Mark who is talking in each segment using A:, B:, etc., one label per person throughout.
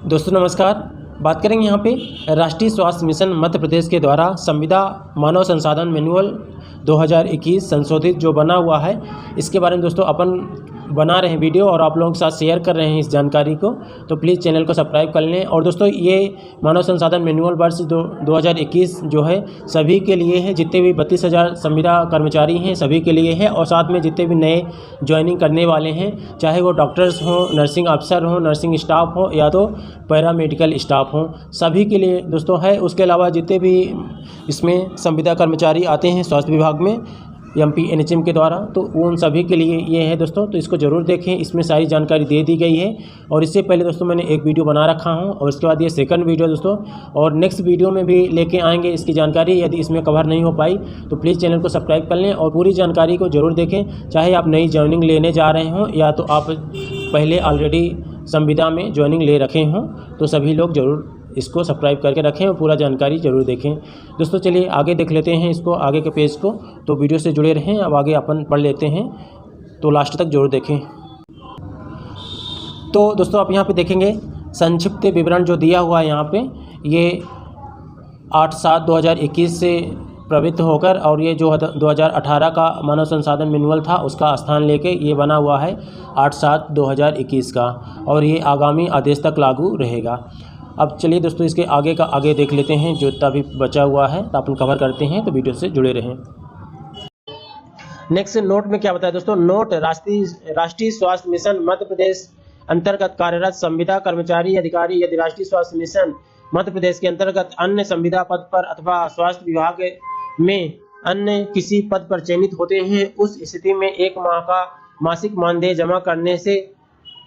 A: दोस्तों नमस्कार। बात करेंगे यहाँ पे राष्ट्रीय स्वास्थ्य मिशन मध्य प्रदेश के द्वारा संविदा मानव संसाधन मैनुअल 2021 संशोधित जो बना हुआ है, इसके बारे में दोस्तों अपन बना रहे हैं वीडियो और आप लोगों के साथ शेयर कर रहे हैं इस जानकारी को। तो प्लीज़ चैनल को सब्सक्राइब कर लें। और दोस्तों ये मानव संसाधन मैनुअल वर्ष 2021 जो है सभी के लिए है, जितने भी 32,000 संविदा कर्मचारी हैं सभी के लिए है। और साथ में जितने भी नए ज्वाइनिंग करने वाले हैं, चाहे वो डॉक्टर्स हों, नर्सिंग अफसर हों, नर्सिंग स्टाफ हो या तो पैरामेडिकल स्टाफ हों, सभी के लिए दोस्तों है। उसके अलावा जितने भी इसमें संविदा कर्मचारी आते हैं स्वास्थ्य विभाग में एमपी एनएचएम के द्वारा, तो उन सभी के लिए ये है दोस्तों। तो इसको ज़रूर देखें, इसमें सारी जानकारी दे दी गई है। और इससे पहले दोस्तों मैंने एक वीडियो बना रखा हूँ और इसके बाद ये सेकंड वीडियो दोस्तों, और नेक्स्ट वीडियो में भी लेके आएंगे इसकी जानकारी। यदि इसमें कवर नहीं हो पाई तो प्लीज़ चैनल को सब्सक्राइब कर लें और पूरी जानकारी को ज़रूर देखें। चाहे आप नई ज्वाइनिंग लेने जा रहे हों या तो आप पहले ऑलरेडी संविदा में ज्वाइनिंग ले रखे हों, तो सभी लोग ज़रूर इसको सब्सक्राइब करके रखें और पूरा जानकारी ज़रूर देखें। दोस्तों चलिए आगे देख लेते हैं इसको, आगे के पेज को। तो वीडियो से जुड़े रहें। अब आगे अपन पढ़ लेते हैं, तो लास्ट तक जरूर देखें। तो दोस्तों आप यहाँ पे देखेंगे संक्षिप्त विवरण जो दिया हुआ है यहाँ पे, ये 8/7/2021 से प्रवृत्त होकर और ये जो 2018 का मानव संसाधन मैनुअल था उसका स्थान लेके ये बना हुआ है 8/7/2021 का, और ये आगामी आदेश तक लागू रहेगा। अब चलिए दोस्तों इसके आगे का आगे देख लेते हैं, जो इतना भी बचा हुआ है तो अपन कवर करते हैं, तो वीडियो से जुड़े रहें। नेक्स्ट नोट में क्या बताया दोस्तों, नोट राष्ट्रीय स्वास्थ्य मिशन मध्य प्रदेश अंतर्गत कार्यरत संविदा कर्मचारी अधिकारी यदि राष्ट्रीय स्वास्थ्य मिशन मध्य प्रदेश के अंतर्गत अन्य संविदा पद पर अथवा स्वास्थ्य विभाग में अन्य किसी पद पर चयनित होते हैं, उस स्थिति में 1 माह का मासिक मानदेय जमा करने से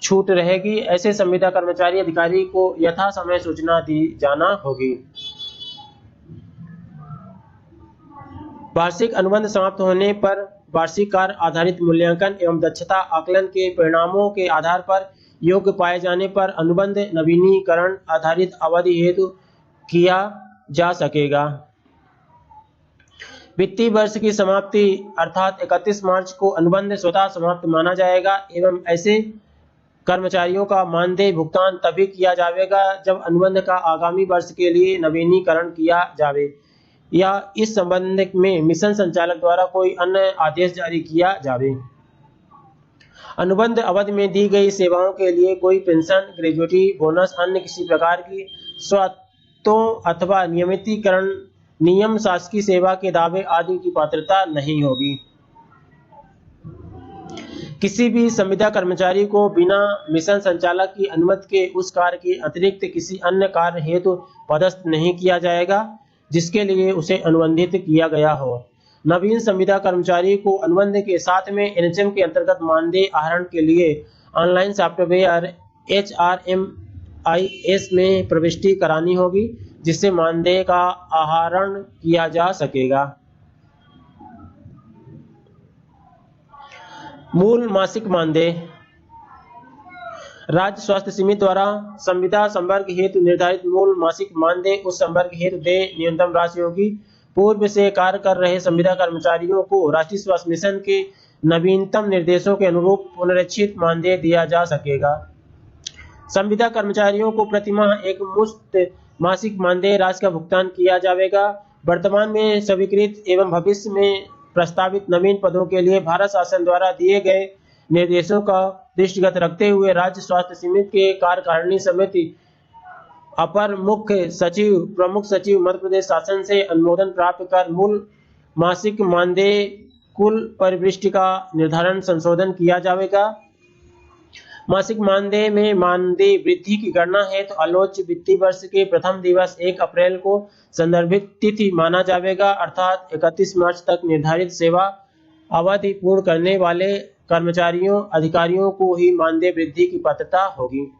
A: छूट रहेगी। ऐसे संविदा कर्मचारी अधिकारी को यथा समय सूचना दी जाना होगी। वार्षिक अनुबंध समाप्त होने पर वार्षिक कार्य आधारित मूल्यांकन एवं दक्षता आकलन के परिणामों के आधार पर योग्य पाए जाने पर अनुबंध नवीनीकरण आधारित अवधि हेतु किया जा सकेगा। वित्तीय वर्ष की समाप्ति अर्थात 31 मार्च को अनुबंध स्वतः समाप्त माना जाएगा एवं ऐसे कर्मचारियों का मानदेय भुगतान तभी किया जाएगा जब अनुबंध का आगामी वर्ष के लिए नवीनीकरण किया जावे या इस संबंध में मिशन संचालक द्वारा कोई अन्य आदेश जारी किया जावे। अनुबंध अवधि में दी गई सेवाओं के लिए कोई पेंशन, ग्रेजुएटी, बोनस, अन्य किसी प्रकार की स्वत्वों अथवा नियमितीकरण, नियम, शासकीय सेवा के दावे आदि की पात्रता नहीं होगी। किसी भी संविदा कर्मचारी को बिना मिशन संचालक की अनुमति के उस कार्य के अतिरिक्त किसी अन्य कार्य हेतु पदस्थ नहीं किया जाएगा जिसके लिए उसे अनुबंधित किया गया हो। नवीन संविदा कर्मचारी को अनुबंध के साथ में एनएचएम के अंतर्गत मानदेय आहरण के लिए ऑनलाइन सॉफ्टवेयर HRMIS में प्रविष्टि करानी होगी, जिससे मानदेय का आहरण किया जा सकेगा। मूल मासिक मानदेय राज्य स्वास्थ्य समिति द्वारा संविदा संवर्ग हेतु निर्धारित मूल मासिक मानदेय उस संवर्ग हेतु देय न्यूनतम राशि होगी। पूर्व से कार्य कर रहे संविदा कर्मचारियों को राष्ट्रीय स्वास्थ्य मिशन के नवीनतम निर्देशों के अनुरूप पुनरीक्षित मानदेय दिया जा सकेगा। संविदा कर्मचारियों को प्रतिमाह एक मुश्त मासिक मानदेय राशि का भुगतान किया जाएगा। वर्तमान में स्वीकृत एवं भविष्य में प्रस्तावित नवीन पदों के लिए भारत शासन द्वारा दिए गए निर्देशों का दृष्टिगत रखते हुए राज्य स्वास्थ्य समिति के कार्यकारिणी समिति अपर मुख्य सचिव, प्रमुख सचिव मध्य प्रदेश शासन से अनुमोदन प्राप्त कर मूल मासिक मानदेय कुल परिवृष्टि का निर्धारण संशोधन किया जाएगा। मासिक मानदेय में मानदेय वृद्धि की गणना है तो आलोच्य वित्तीय वर्ष के प्रथम दिवस 1 अप्रैल को संदर्भित तिथि माना जाएगा, अर्थात 31 मार्च तक निर्धारित सेवा अवधि पूर्ण करने वाले कर्मचारियों अधिकारियों को ही मानदेय वृद्धि की पात्रता होगी।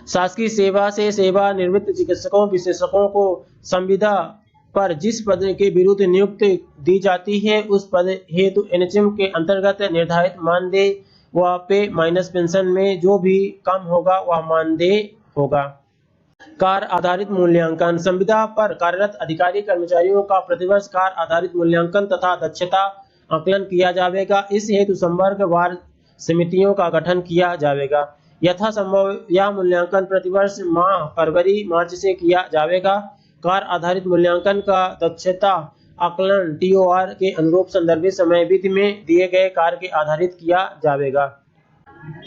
A: शासकीय सेवा से सेवा निवृत्त चिकित्सकों विशेषज्ञों को संविदा पर जिस पद के विरुद्ध नियुक्ति दी जाती है उस पद हेतु एनएचएम के अंतर्गत निर्धारित मानदेय व पे माइनस पेंशन में जो भी कम होगा वह मानदेय होगा। कार्य आधारित मूल्यांकन संविदा पर कार्यरत अधिकारी कर्मचारियों का प्रतिवर्ष कार्य आधारित मूल्यांकन तथा दक्षता आकलन किया जाएगा। इस हेतु संवर्ग वार समितियों का गठन किया जाएगा। यथा संभव यह मूल्यांकन प्रतिवर्ष माह फरवरी मार्च से किया जाएगा। कार्य आधारित मूल्यांकन का दक्षता आकलन TOR के अनुरूप संदर्भित समयावधि में दिए गए कार्य के आधारित किया जाएगा।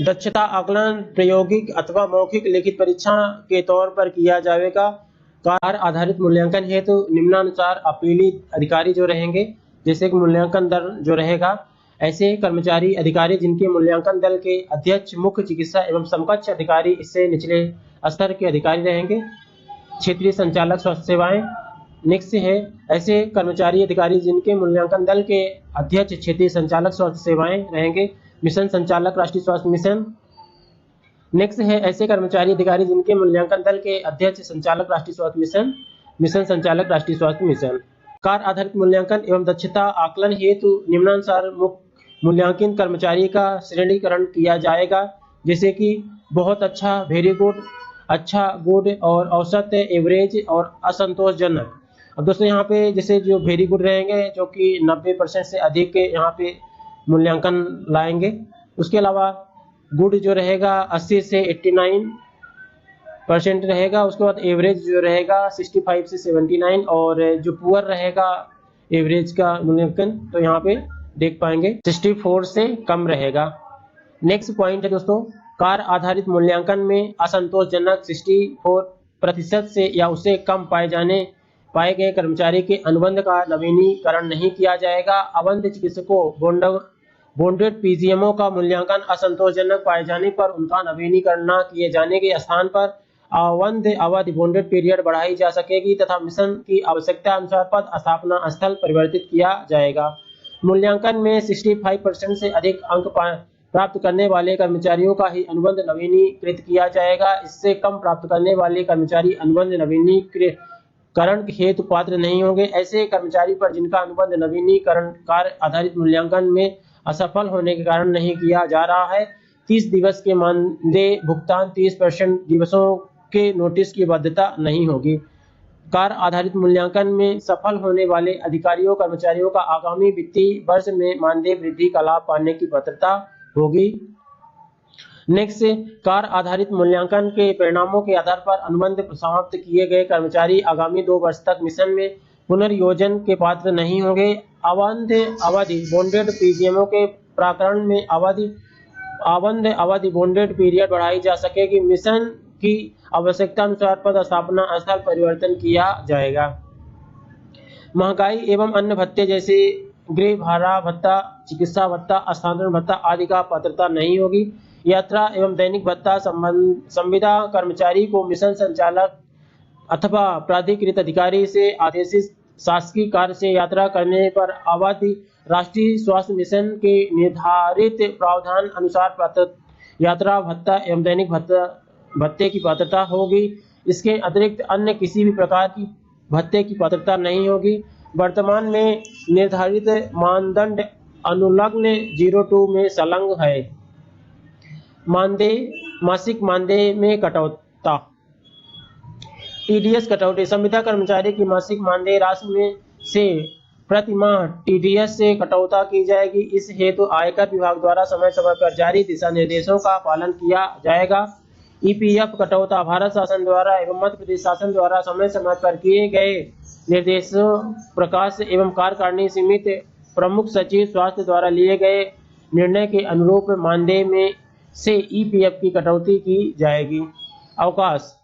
A: दक्षता आकलन प्रायोगिक अथवा मौखिक लिखित परीक्षा के तौर पर किया जाएगा। कार्य आधारित मूल्यांकन हेतु निम्नानुसार अपीलित अधिकारी जो रहेंगे, जैसे कि मूल्यांकन दल जो रहेगा, ऐसे कर्मचारी अधिकारी जिनके मूल्यांकन दल के अध्यक्ष, मुख्य चिकित्सा एवं समकक्ष अधिकारी इससे निचले स्तर के अधिकारी रहेंगे। क्षेत्रीय संचालक स्वास्थ्य सेवाएं। नेक्स्ट है ऐसे कर्मचारी अधिकारी जिनके मूल्यांकन दल के अध्यक्ष क्षेत्रीय संचालक स्वास्थ्य सेवाएं रहेंगे। मिशन संचालक राष्ट्रीय स्वास्थ्य मिशन। नेक्स्ट है ऐसे कर्मचारी अधिकारी जिनके मूल्यांकन दल के अध्यक्ष संचालक राष्ट्रीय स्वास्थ्य मिशन। मिशन संचालक राष्ट्रीय स्वास्थ्य मिशन। कार्य आधारित मूल्यांकन एवं दक्षता आकलन हेतु निम्नानुसार मूल्यांकन कर्मचारी का श्रेणीकरण किया जाएगा, जैसे कि बहुत अच्छा, वेरी गुड, अच्छा, गुड और औसत, एवरेज और असंतोषजनक। अब दोस्तों यहाँ पे जैसे जो वेरी गुड रहेंगे, जो कि 90% से अधिक के यहाँ पे मूल्यांकन लाएंगे। उसके अलावा गुड जो रहेगा 80 से 89% रहेगा। उसके बाद एवरेज जो रहेगा 65 से 79, और जो पुअर रहेगा एवरेज का मूल्यांकन तो यहाँ पे देख पाएंगे 64 से कम रहेगा। नेक्स्ट पॉइंट है दोस्तों, कार्य आधारित मूल्यांकन में असंतोषजनक 64% से या उससे कम पाए गए कर्मचारी के अनुबंध का नवीनीकरण नहीं किया जाएगा। अबंध चिकित्सकों बॉन्डेड PGMO का मूल्यांकन असंतोषजनक पाए जाने पर उनका नवीनीकरण न किए जाने के स्थान पर अवंध अवधि बॉन्डेड पीरियड बढ़ाई जा सकेगी तथा मिशन की आवश्यकता अनुसार पद स्थापना स्थल परिवर्तित किया जाएगा। मूल्यांकन में 65% से अधिक अंक प्राप्त करने वाले कर्मचारियों का ही अनुबंध नवीनीकृत किया जाएगा। इससे कम प्राप्त करने वाले कर्मचारी अनुबंध नवीनीकरण हेतु पात्र नहीं होंगे। ऐसे कर्मचारी पर जिनका अनुबंध नवीनीकरण कार्य आधारित मूल्यांकन में असफल होने के कारण नहीं किया जा रहा है, 30 दिवस के मानदेय भुगतान 30% दिवसों के नोटिस की बाध्यता नहीं होगी। कार्य आधारित मूल्यांकन में सफल होने वाले अधिकारियों कर्मचारियों का आगामी वित्तीय वर्ष में मानदेय वृद्धि का लाभ पाने की पात्रता होगी। नेक्स्ट, कार्य आधारित मूल्यांकन के परिणामों के आधार पर अनुबंध समाप्त किए गए कर्मचारी आगामी 2 वर्ष तक मिशन में पुनर्योजन के पात्र नहीं होंगे। अवंध अवधि बॉन्डेड PGMO के प्रकरण में अवंध अवधि बॉन्डेड पीरियड बढ़ाई जा सकेगी। मिशन की आवश्यकता अनुसार पद स्थापना स्थल परिवर्तन किया जाएगा। महंगाई एवं अन्य भत्ते जैसे गृह भाड़ा भत्ता, चिकित्सा भत्ता, स्थानांतरण भत्ता आदि का पात्रता नहीं होगी। यात्रा एवं दैनिक भत्ता संविदा कर्मचारी को मिशन संचालक अथवा प्राधिकृत अधिकारी से आदेशित शासकीय कार्य से यात्रा करने पर अवधि राष्ट्रीय स्वास्थ्य मिशन के निर्धारित प्रावधान अनुसार यात्रा भत्ता एवं दैनिक भत्ते की पात्रता होगी। इसके अतिरिक्त अन्य किसी भी प्रकार की भत्ते की पात्रता नहीं होगी। वर्तमान में निर्धारित मानदंड अनुलग्न 02 में संलग्न है। मासिक मानदेय में कटौता। TDS कटौती। संविदा कर्मचारी की मासिक मानदेय राशि में से प्रति माह TDS से कटौता की जाएगी। इस हेतु आयकर विभाग द्वारा समय समय पर जारी दिशा निर्देशों का पालन किया जाएगा। EPF कटौता भारत शासन द्वारा एवं मध्य प्रदेश शासन द्वारा समय समय पर किए गए निर्देशों प्रकाश एवं कार्यकारिणी समिति प्रमुख सचिव स्वास्थ्य द्वारा लिए गए निर्णय के अनुरूप मानदेय में से EPF की कटौती की जाएगी। अवकाश।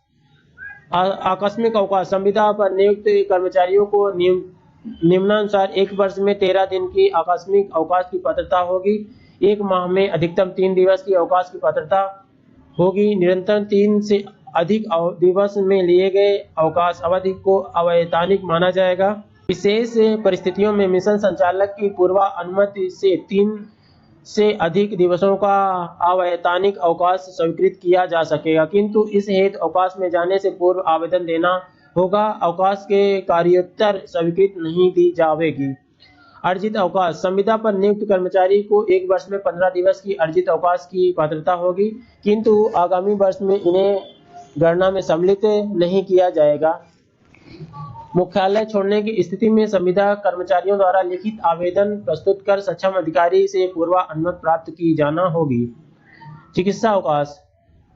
A: आकस्मिक अवकाश। संविदा पर नियुक्त कर्मचारियों को निम्नानुसार 1 वर्ष में 13 दिन की आकस्मिक अवकाश की पात्रता होगी। 1 माह में अधिकतम 3 दिवस की अवकाश की पात्रता होगी। निरंतर 3 से अधिक दिवस में लिए गए अवकाश अवधि को अवैतनिक माना जाएगा। विशेष परिस्थितियों में मिशन संचालक की पूर्व अनुमति से 3 से अधिक दिवसों का अवैतनिक अवकाश स्वीकृत किया जा सकेगा, किंतु इस हेतु अवकाश में जाने से पूर्व आवेदन देना होगा। अवकाश के कार्योत्तर स्वीकृत नहीं दी जाएगी। अर्जित अवकाश। संविदा पर नियुक्त कर्मचारी को 1 वर्ष में 15 दिवस की अर्जित अवकाश की पात्रता होगी, किंतु आगामी वर्ष में इन्हें गणना में सम्मिलित नहीं किया जाएगा। मुख्यालय छोड़ने की स्थिति में संविदा कर्मचारियों द्वारा लिखित आवेदन प्रस्तुत कर सक्षम अधिकारी से पूर्व अनुमति प्राप्त की जाना होगी। चिकित्सा अवकाश।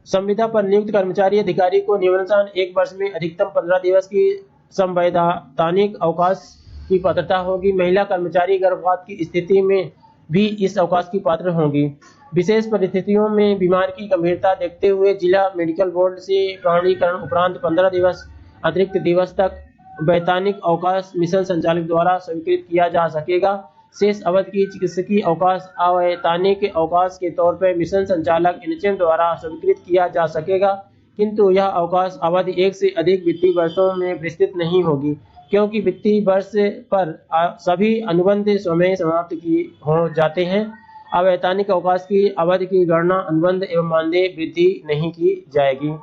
A: संविदा पर नियुक्त कर्मचारी अधिकारी को नियमानुसार 1 वर्ष में अधिकतम 15 दिवस की संवैधानिक अवकाश की पात्रता होगी। महिला कर्मचारी गर्भपात की स्थिति में भी इस अवकाश की पात्र होंगी। विशेष परिस्थितियों में बीमारी की गंभीरता देखते हुए जिला मेडिकल बोर्ड से प्रमाणीकरण उपरांत 15 दिवस अतिरिक्त दिवस तक वैधानिक अवकाश मिशन संचालक द्वारा स्वीकृत किया जा सकेगा। शेष अवधि की चिकित्सकीय अवकाश अवैतनिक अवकाश के तौर पर मिशन संचालक एनएचएम द्वारा स्वीकृत किया जा सकेगा, किंतु यह अवकाश अवधि 1 से अधिक वित्तीय वर्षों में विस्तृत नहीं होगी, क्योंकि वित्तीय वर्ष पर सभी अनुबंध स्वयं समाप्त हो जाते हैं। अवैतनिक अवकाश की अवधि की गणना अनुबंध एवं मानदेय वृद्धि नहीं की जाएगी।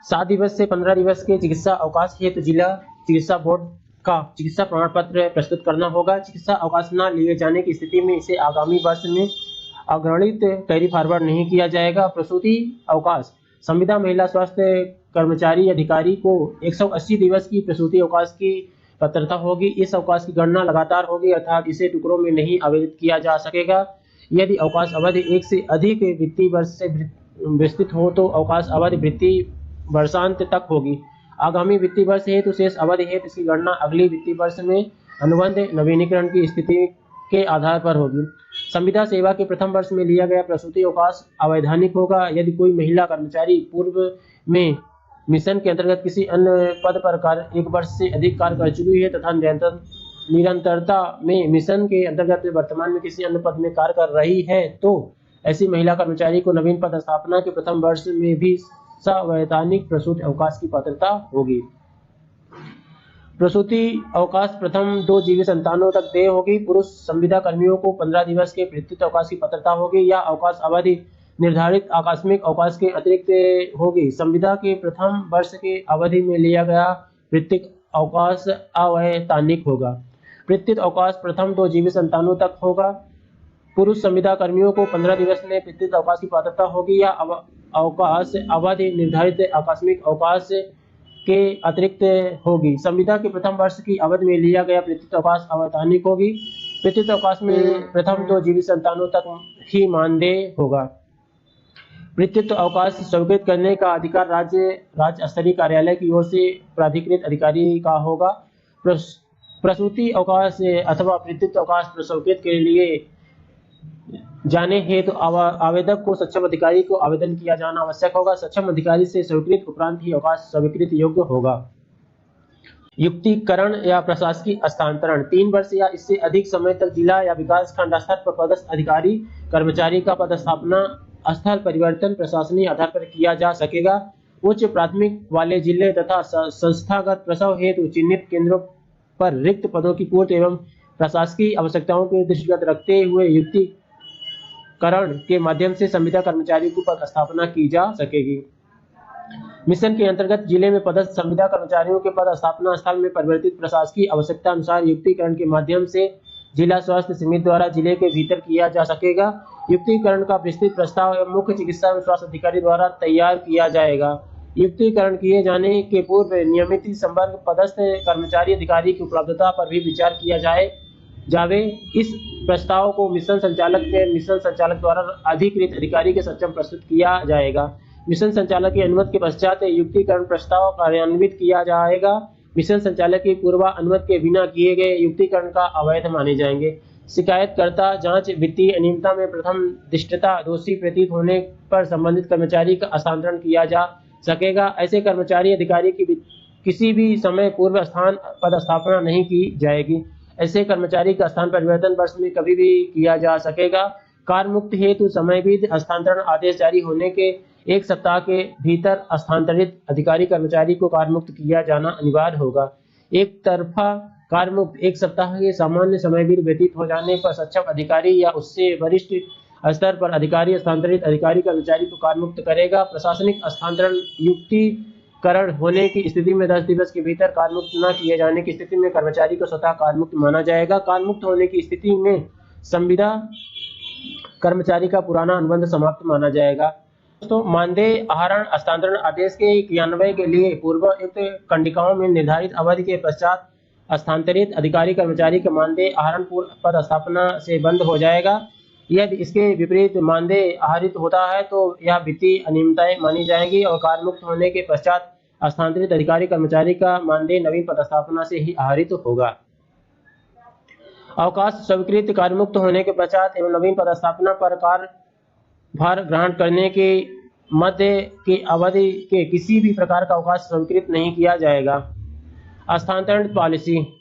A: 7 दिवस से 15 दिवस के चिकित्सा अवकाश हेतु जिला चिकित्सा बोर्ड का चिकित्सा प्रमाण पत्र प्रस्तुत करना होगा। चिकित्सा अवकाश न लिए जाने की स्थिति में इसे आगामी वर्ष में अग्रणित कैरी फॉरवर्ड नहीं किया जाएगा। प्रसूति अवकाश संविदा महिला स्वास्थ्य कर्मचारी अधिकारी को 180 दिवस की प्रसूति अवकाश की पात्रता होगी। इस अवकाश की गणना लगातार होगी, अर्थात इसे टुकड़ों में नहीं आवेदित किया जा सकेगा। यदि अवकाश अवधि 1 से अधिक वित्तीय वर्ष से विस्तृत हो तो अवकाश अवधि वित्तीय वर्षांत तक होगी। आगामी वित्तीय वर्ष हेतु शेष अवधि हेतु इसकी गणना अगली वित्तीय वर्ष में अनुबंध नवीनीकरण की स्थिति के आधार पर होगी। संविदा सेवा के प्रथम वर्ष में लिया गया प्रसूति अवकाश अवैधानिक होगा। यदि कोई महिला कर्मचारी पूर्व में मिशन के अंतर्गत किसी अन्य पद पर कार्य 1 वर्ष से अधिक कार्य कर चुकी है तथा निरंतरता में मिशन के अंतर्गत वर्तमान में किसी अन्य पद में कार्य कर रही है, तो ऐसी महिला कर्मचारी को नवीन पदस्थापना के प्रथम वर्ष में भी संवैधानिक प्रसूति अवकाश की पात्रता होगी। प्रसूति अवकाश प्रथम 2 जीवित संतानों तक देय होगी। पुरुष संविदा कर्मियों को 15 दिवस के प्रत्युत अवकाश की पात्रता होगी। यह अवकाश अवधि निर्धारित आकस्मिक अवकाश के अतिरिक्त होगी। संविदा के प्रथम वर्ष के अवधि में लिया गया प्रत्युत अवकाश अवैतनिक होगा। प्रत्युत अवकाश प्रथम 2 जीवित संतानों तक होगा। पुरुष संविदा कर्मियों को 15 दिवस में प्रत्युत अवकाश की पात्रता होगी। या अवकाश अवधि निर्धारित आकस्मिक अवकाश के अतिरिक्त होगी। संविदा के प्रथम वर्ष की अवधि में लिया गया प्रत्युत अवकाश अवैतनिक होगी। प्रत्युत अवकाश में प्रथम 2 जीवित संतानों तक ही मानदेय होगा। प्रत्युत अवकाश स्वीकृत करने का अधिकार राज्य स्तरीय कार्यालय की ओर से प्राधिकृत अधिकारी का होगा। प्रसूति अवकाश अथवा प्रत्युत अवकाश स्वीकृत के लिए जाने हेतु आवेदक को सक्षम अधिकारी को आवेदन किया जाना आवश्यक होगा। सक्षम अधिकारी से स्वीकृत उपरांत ही अवकाश स्वीकृत योग्य होगा। युक्तिकरण या प्रशासकीय हस्तांतरण 3 वर्ष या इससे अधिक समय तक जिला या विकास खंड स्तर पर पदस्थ अधिकारी कर्मचारी का पदस्थापना स्थल परिवर्तन प्रशासनिक आधार पर किया जा सकेगा। उच्च प्राथमिक वाले जिले तथा संस्थागत प्रसव हेतु चिन्हित केंद्रों पर रिक्त पदों की पूर्ति एवं प्रशासकीय आवश्यकताओं के दृष्टिगत रखते हुए युक्तिकरण के माध्यम से संविदा कर्मचारी को पदस्थापना की जा सकेगी। मिशन के अंतर्गत जिले में पदस्थ संविदा कर्मचारियों के पदस्थापना स्थल में परिवर्तित प्रशासकीय आवश्यकता अनुसार युक्तिकरण के माध्यम से जिला स्वास्थ्य समिति द्वारा जिले के भीतर किया जा सकेगा। युक्तिकरण का विस्तृत प्रस्ताव एवं मुख्य चिकित्सा एवं स्वास्थ्य अधिकारी द्वारा तैयार किया जाएगा। युक्तिकरण किए जाने के पूर्व नियमित संवर्ग पदस्थ कर्मचारी अधिकारी की उपलब्धता पर भी विचार किया जावे। इस प्रस्ताव को मिशन संचालक द्वारा अधिकृत अधिकारी के सक्षम प्रस्तुत किया जाएगा। मिशन संचालक की अनुमति के पश्चात युक्तिकरण प्रस्ताव कार्यान्वित किया जाएगा। मिशन संचालक की पूर्व अनुमति के बिना किए गए युक्तिकरण का अवैध माने जाएंगे। शिकायतकर्ता जांच वित्तीय अनियमितता में प्रथम दृष्टया दोषी प्रतीत होने पर संबंधित कर्मचारी का हस्तांतरण किया जा सकेगा। ऐसे कर्मचारी अधिकारी की किसी भी समय पूर्व स्थान पदस्थापना नहीं की जाएगी। ऐसे कर्मचारी का स्थान परिवर्तन वर्ष में कभी भी किया जा सकेगा। कार्य मुक्त हेतु समयविध हस्तांतरण आदेश जारी होने के 1 सप्ताह के भीतर हस्तांतरित अधिकारी कर्मचारी को कार्य मुक्त किया जाना अनिवार्य होगा। एक तरफा कार्य मुक्त 1 सप्ताह के सामान्य समयविध व्यतीत हो जाने पर सक्षम अधिकारी या उससे वरिष्ठ स्तर पर अधिकारी हस्तांतरित अधिकारी कर्मचारी को कार्य मुक्त करेगा। प्रशासनिक हस्तांतरण युक्तिकरण होने की स्थिति में 10 दिवस के भीतर कार्य मुक्त न किए जाने की स्थिति में कर्मचारी को स्वतः कार्य मुक्त माना जाएगा। कार्य मुक्त होने की स्थिति में संविदा कर्मचारी का पुराना अनुबंध समाप्त माना जाएगा। दोस्तों, मानदेय आहरण हस्तांतरण आदेश के क्रियान्वयन के लिए पूर्वोक्त कंडिकाओं में निर्धारित अवधि के पश्चात हस्तांतरित अधिकारी कर्मचारी का मानदेय आहरण पदस्थापना से बंद हो जाएगा। यदि इसके विपरीत मानदेय आहरित होता है तो यह वित्तीय अनियमितताएं मानी जाएंगी और कार्य मुक्त होने के पश्चात स्थानांतरित अधिकारी कर्मचारी का मानदेय नवीन पदस्थापना से ही आहरित होगा। अवकाश स्वीकृत कार्य मुक्त होने के पश्चात एवं नवीन पदस्थापना पर कार्यभार ग्रहण करने के मध्य की अवधि के किसी भी प्रकार का अवकाश स्वीकृत नहीं किया जाएगा। स्थानांतरण पॉलिसी।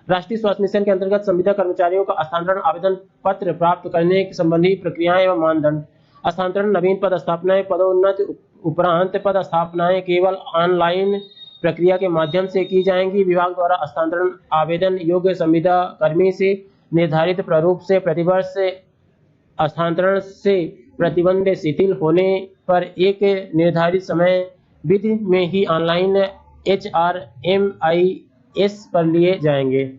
A: राष्ट्रीय स्वास्थ्य मिशन के अंतर्गत संविदा कर्मचारियों का स्थानांतरण आवेदन पत्र प्राप्त करने संबंधी प्रक्रियाएं एवं मानदंड। स्थानांतरण नवीन पदस्थापनाएं पदोन्नति उपरांत पदस्थापनाएं केवल ऑनलाइन प्रक्रिया के माध्यम से की जाएंगी। विभाग द्वारा स्थानांतरण आवेदन योग्य संविदा कर्मी से निर्धारित प्रारूप से प्रतिवर्ष स्थानांतरण से प्रतिबंध शिथिल होने पर एक निर्धारित समय विधि में ही ऑनलाइन HRMIS पर लिए जाएंगे।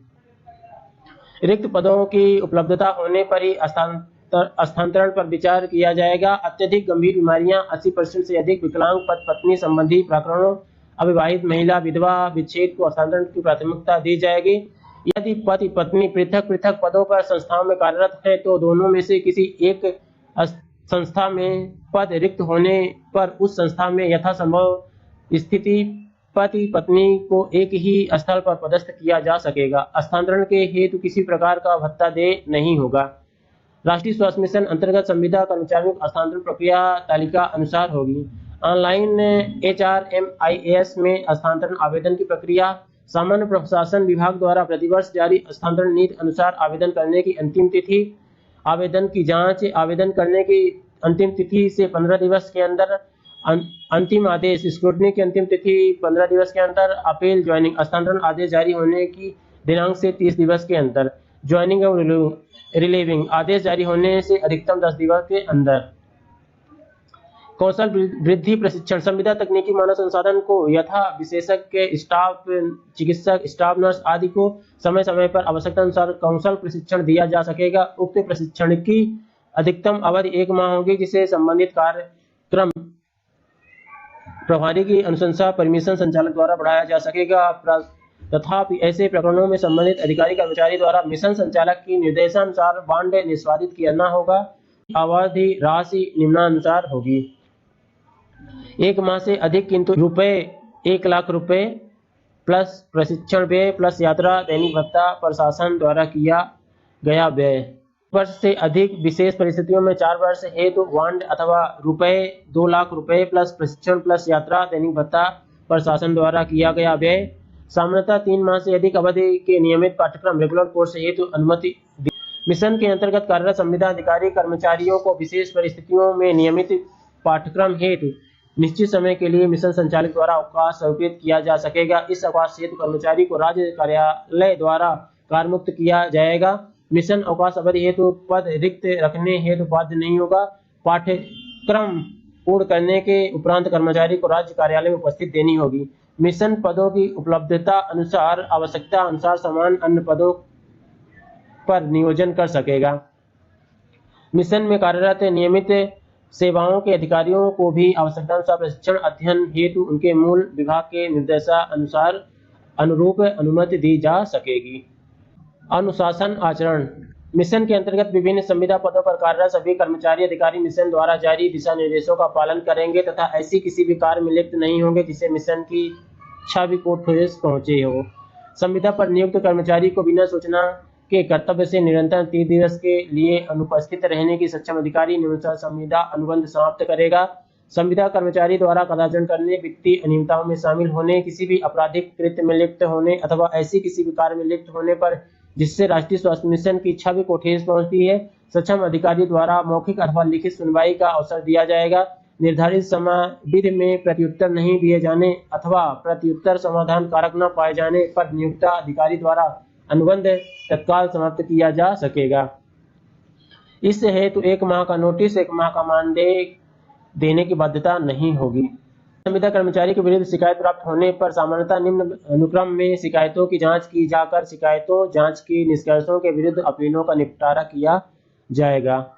A: रिक्त पदों की उपलब्धता होने पर ही स्थानांतरण पर विचार किया जाएगा। अत्यधिक गंभीर बीमारियां, 80% से अधिक विकलांग, पत्नी संबंधी प्रकरणों, अविवाहित महिला, विधवा, विच्छेद को स्थानांतरण की प्राथमिकता दी जाएगी। यदि पति पत्नी पृथक पृथक पदों पर संस्थाओं में कार्यरत हैं तो दोनों में से किसी एक संस्था में पद रिक्त होने पर उस संस्था में यथासंभव स्थिति पति पत्नी को एक ही स्थल पर पदस्थ किया जा सकेगा। स्थानांतरण के हेतु किसी प्रकार का भत्ता देय नहीं होगा। राष्ट्रीय स्वास्थ्य मिशन अंतर्गत संविदा कर्मचारियों की स्थानांतरण प्रक्रिया तालिका अनुसार होगी। ऑनलाइन HRMIS में स्थानांतरण आवेदन की प्रक्रिया। सामान्य प्रशासन विभाग द्वारा प्रतिवर्ष जारी स्थानांतरण नीति अनुसार आवेदन करने की अंतिम तिथि। आवेदन की जांच। आवेदन करने की अंतिम तिथि से 15 दिवस के अंदर अंतिम आदेश। स्क्रूटनी की अंतिम तिथि 15 दिवस के अंदर। Appeal joining. स्थानांतरण आदेश जारी होने की दिनांक से 30 दिवस के अंदर। ज्वाइनिंग एवं रिलीविंग। आदेश जारी होने से अधिकतम 10 दिवस के अंदर। कौशल वृद्धि प्रशिक्षण। संविदा तकनीकी मानव संसाधन को यथा विशेषज्ञ स्टाफ, चिकित्सक, स्टाफ नर्स आदि को समय समय पर आवश्यकता अनुसार कौशल प्रशिक्षण दिया जा सकेगा। उक्त प्रशिक्षण की अधिकतम अवधि 1 माह होगी, जिसे संबंधित कार्यक्रम प्रभारी की अनुशंसा परमिशन संचालक द्वारा बढ़ाया जा सकेगा। तथापि ऐसे प्रकरणों में संबंधित अधिकारी कर्मचारी द्वारा मिशन संचालक की निर्देशानुसार बांड निष्पादित किया होगा। अवधि राशि निम्नानुसार होगी। 1 माह से अधिक किंतु ₹1,00,000 प्लस प्रशिक्षण व्यय प्लस यात्रा दैनिक भत्ता प्रशासन द्वारा किया गया व्यय। वर्ष से अधिक विशेष परिस्थितियों में 4 वर्ष हेतु बॉन्ड अथवा ₹2,00,000 प्लस प्रशिक्षण प्लस यात्रा दैनिक भत्ता प्रशासन द्वारा किया गया व्यय। सामान्यतः 3 माह से अधिक अवधि के नियमित पाठ्यक्रम रेगुलर कोर्स हेतु अनुमति। मिशन के अंतर्गत कार्यरत संविदा अधिकारी कर्मचारियों को विशेष परिस्थितियों में नियमित पाठ्यक्रम हेतु निश्चित समय के लिए मिशन संचालक द्वारा अवकाश स्वीकृत किया जा सकेगा। इस अवकाश हेतु कर्मचारी को राज्य कार्यालय द्वारा कार्यमुक्त किया जाएगा। मिशन अवकाश अवधि हेतु पद रिक्त रखने हेतु बाध्य नहीं होगा। पाठ्यक्रम पूर्ण करने के उपरांत कर्मचारी को राज्य कार्यालय में उपस्थित देनी होगी। मिशन पदों की उपलब्धता अनुसार आवश्यकता अनुसार समान अन्य पदों पर नियोजन कर सकेगा। मिशन में कार्यरत नियमित सेवाओं के अधिकारियों को भी आवश्यकतानुसार प्रशिक्षण अध्ययन हेतु उनके मूल विभाग के निर्देशानुसार अनुरूप अनुमति दी जा सकेगी। अनुशासन आचरण। मिशन के अंतर्गत विभिन्न संविदा पदों पर कार्यरत सभी कर्मचारी अधिकारी मिशन द्वारा जारी दिशा निर्देशों का पालन करेंगे तथा ऐसी किसी भी कार्य में लिप्त नहीं होंगे जिससे मिशन की छवि को ठेस पहुंचे हो। संविदा पर नियुक्त कर्मचारी को बिना सूचना के कर्तव्य से निरंतर 30 दिवस के लिए अनुपस्थित रहने की सक्षम अधिकारी निम्नानुसार संविदा अनुबंध समाप्त करेगा। संविदा कर्मचारी द्वारा कदाचार करने, वित्तीय अनियमितताओं में शामिल होने, किसी भी आपराधिक कृत्य में लिप्त होने अथवा ऐसी किसी भी कार्य में लिप्त होने पर जिससे राष्ट्रीय स्वास्थ्य मिशन की छवि को ठेस पहुंचती है, सक्षम अधिकारी द्वारा मौखिक अथवा लिखित सुनवाई का अवसर दिया जाएगा। निर्धारित समयावधि में प्रत्युत्तर नहीं दिए जाने अथवा प्रत्युत्तर समाधान कारक न पाए जाने पर नियुक्त अधिकारी द्वारा अनुबंध तत्काल समाप्त किया जा सकेगा। इस हेतु 1 माह का नोटिस, 1 माह का मानदेय देने की बाध्यता नहीं होगी। संविदा कर्मचारी के विरुद्ध शिकायत प्राप्त होने पर सामान्यतः निम्न अनुक्रम में शिकायतों की जांच की जाकर शिकायतों जांच की निष्कर्षों के विरुद्ध अपीलों का निपटारा किया जाएगा।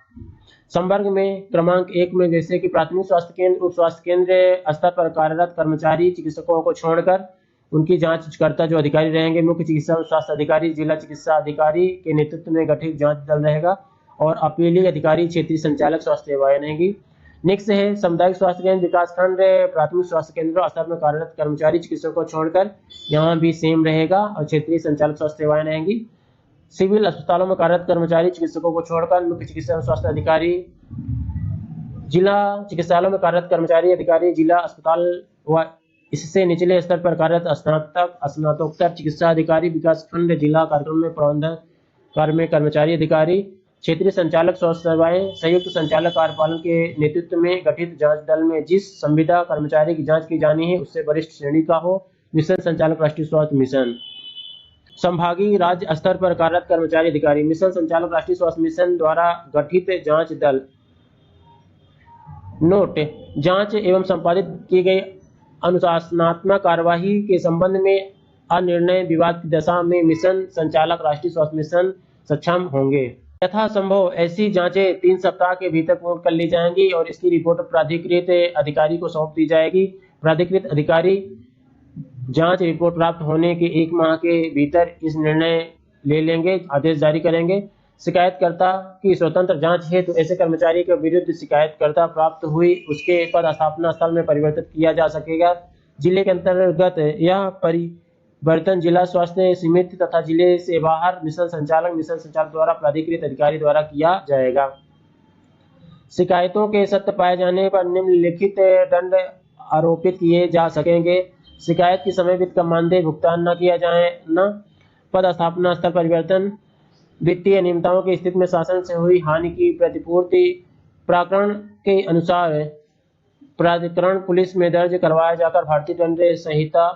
A: संवर्ग में क्रमांक 1 में जैसे कि प्राथमिक स्वास्थ्य केंद्र, उप स्वास्थ्य केंद्र स्तर पर कार्यरत कर्मचारी चिकित्सकों को छोड़कर उनकी जांचकर्ता जो अधिकारी रहेंगे, मुख्य चिकित्सा स्वास्थ्य अधिकारी, जिला चिकित्सा अधिकारी के नेतृत्व में गठित जांच दल रहेगा। और अपीली अधिकारी क्षेत्रीय संचालक स्वास्थ्य सेवाएं रहेंगी। नेक्स्ट है सामुदायिक स्वास्थ्य केंद्र, विकासखंड, प्राथमिक स्वास्थ्य केंद्र स्तर में कार्यरत कर्मचारी चिकित्सकों को छोड़कर यहाँ भी सेम रहेगा और क्षेत्रीय संचालक स्वास्थ्य सेवाएं रहेंगी। सिविल अस्पतालों में कार्यरत कर्मचारी चिकित्सकों को छोड़कर मुख्य चिकित्सा स्वास्थ्य अधिकारी, जिला चिकित्सालयों में कार्यरत कर्मचारी अधिकारी, जिला अस्पताल व इससे निचले स्तर पर कार्यरत स्नातक स्नातकोत्तर चिकित्सा अधिकारी, विकासखंड जिला कार्यक्रम में प्रबंधन कार्य में कर्मचारी अधिकारी, क्षेत्रीय संचालक स्वास्थ्य सेवाएं, संयुक्त संचालक कार्यपालन के नेतृत्व में गठित जांच दल में जिस संविदा कर्मचारी की जांच की जानी है उससे वरिष्ठ श्रेणी का हो, मिशन संचालक राष्ट्रीय स्वास्थ्य मिशन। संभागीय राज्य स्तर पर कार्यरत कर्मचारी अधिकारी, मिशन संचालक राष्ट्रीय स्वास्थ्य मिशन द्वारा गठित जांच दल। नोट: जांच एवं संपादित की गई अनुशासनात्मक कार्यवाही के संबंध में अनिर्णय विवाद की दशा में मिशन संचालक राष्ट्रीय स्वास्थ्य मिशन सक्षम होंगे। यथासंभव ऐसी जांचें 3 सप्ताह के भीतर पूर्ण कर ली जाएंगी और इसकी रिपोर्ट प्राधिकृत अधिकारी को सौंप दी जाएगी। प्राधिकृत अधिकारी जांच रिपोर्ट प्राप्त होने के 1 माह के भीतर इस निर्णय ले लेंगे, आदेश जारी करेंगे। शिकायतकर्ता की स्वतंत्र जांच हेतु तो ऐसे कर्मचारी के विरुद्ध शिकायतकर्ता प्राप्त हुई उसके पदस्थापना स्थल में परिवर्तित किया जा सकेगा। जिले के अंतर्गत यह परिवर्तन जिला स्वास्थ्य समिति तथा जिले से बाहर मिशन संचालक द्वारा प्राधिकृत अधिकारी द्वारा किया जाएगा। शिकायतों के सत्य पाए जाने पर निम्नलिखित दंड आरोपित किए जा सकेंगे। शिकायत की समयबद्ध का मानदेय भुगतान न किया जाए न पदस्थापना स्थल परिवर्तन, वित्तीय अनियमितताओं की स्थिति में शासन से हुई हानि की प्रतिपूर्ति, प्रकरण के अनुसार प्राधिकरण पुलिस में दर्ज करवाया जाकर भारतीय दंड संहिता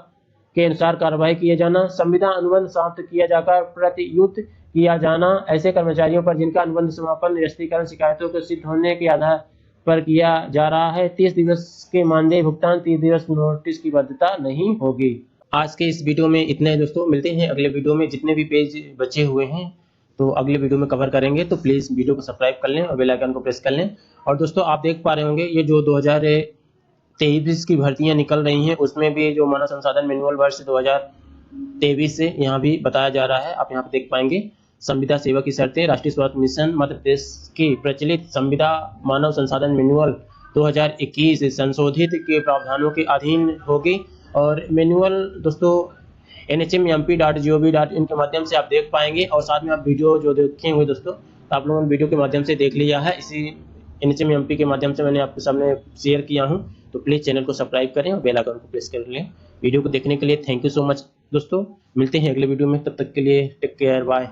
A: के अनुसार कार्रवाई किए जाना, संविदा अनुबंध समाप्त किया जाकर प्रतियुक्त किया जाना। ऐसे कर्मचारियों पर जिनका अनुबंध समापन निरस्तीकरण शिकायतों के सिद्ध होने के आधार पर किया जा रहा है, 30 दिवस के मानदेय भुगतान, 30 दिवस नोटिस की बाध्यता नहीं होगी। आज के इस वीडियो में इतना है दोस्तों, मिलते हैं अगले वीडियो में। जितने भी पेज बचे हुए हैं तो अगले वीडियो में कवर करेंगे, तो प्लीज़ वीडियो को सब्सक्राइब कर लें और बेल आइकन को प्रेस कर लें। और दोस्तों आप देख पा रहे होंगे ये जो 2023 की भर्तियां निकल रही हैं उसमें भी जो मानव संसाधन मैनुअल वर्ष 2023 से यहाँ भी बताया जा रहा है। आप यहाँ पे देख पाएंगे संविदा सेवा की शर्तें राष्ट्रीय स्वास्थ्य मिशन मध्य प्रदेश की प्रचलित संविदा मानव संसाधन मैनुअल 2021 संशोधित के प्रावधानों के अधीन होगी। और मैनुअल दोस्तों nhmmp.gov.in के माध्यम से आप देख पाएंगे और साथ में आप वीडियो जो देखे हुए दोस्तों तो आप लोगों ने वीडियो के माध्यम से देख लिया है, इसी NHMMP के माध्यम से मैंने आपके सामने शेयर किया हूं। तो प्लीज़ चैनल को सब्सक्राइब करें और बेल आइकन को प्रेस कर लें। वीडियो को देखने के लिए थैंक यू सो मच दोस्तों, मिलते हैं अगले वीडियो में, तब तक के लिए टेक केयर, बाय।